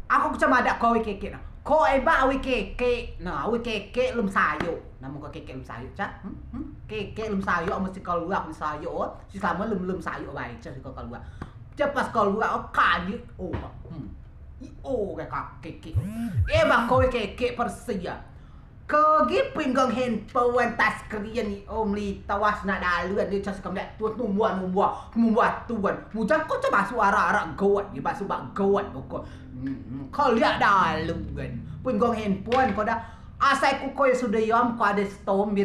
Aku cuma ada kau keke nah. Kau eba awi keke. Nah, awi keke lum sayo. Namun kau keke lum sayo cak. Keke lum sayo mesti keluar lum sayo. Si sama lum sayo baik cak kau keluar. Cepat keluar oh kayu. Oh. Oh kayak keke. Eba kau keke persia. Kegi pinggang handphone tas kalian ni omli tawas nak daluan dia cas kamdak tuan membuat tuan mujang kau coba suara arak gawat dia basuh bak gawat pokok kau lihat daluan pinggang handphone kau dah asai ku kau sudah yam kau ada storm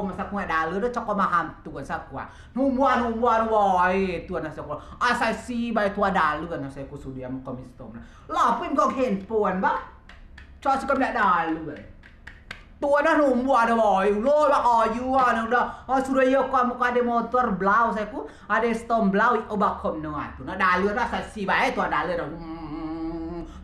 masa kau dalu dah cakap maham tuan sakwa numbuan woi tuan asai asai si bai tuan daluan asai ku sudah yam kau storm lah pinggang handphone ba cas kamdak daluan tua dah nombor ada boy lo lah ayu ada sudah yo kamu ada motor blau saya ku ada storm blau obak kom no tu na dalu dah sasi bae tu dalu dah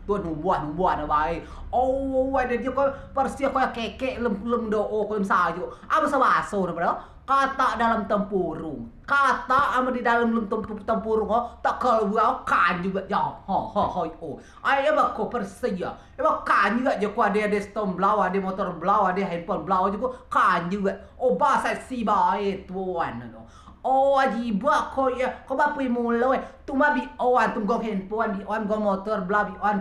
tu nombor ada bae oh ada dia ko persia ko keke lem do ko lem sayu apa sawaso na bro kata dalam tempurung kata ama di dalam tempurung tak keluar kan juga ya oh ai ba ko persia ba kan juga je ko ada storm blau ada motor blau ada handphone blau juga kan juga oh bahasa si bae tuan no oh ajiba ko ya ko ba pi mulo tu ma bi on tu gong handphone bi on gong motor blau bi on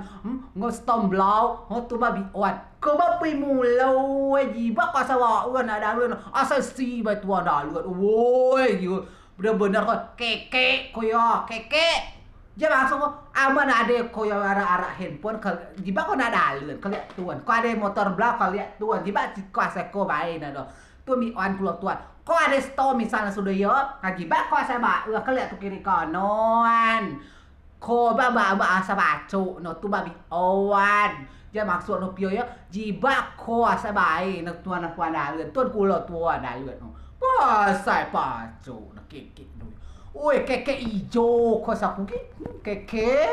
ngom storm blau tu ma bi on ko ba pi mulo ajiba ko sawa on ada lu asal si ba tuan dah lu woi benar-benar ko keke ko ya keke dia langsung aman ada ko ya arah handphone jiba ko na dalu ko lihat tuan ko ada motor blau ko lihat tuan jiba ko asa ko bae na do tu mi on pulau tuan ko ada store misalnya sudah yo jiba ko asa ba ko lihat tu kiri kanan ko ba asa bacu no tu babi owan dia maksud no pio yo jiba ko asa bae na tuan dalu tuan pulau tuan dalu no pasai pacu na keke no oi keke ijo ko saku keke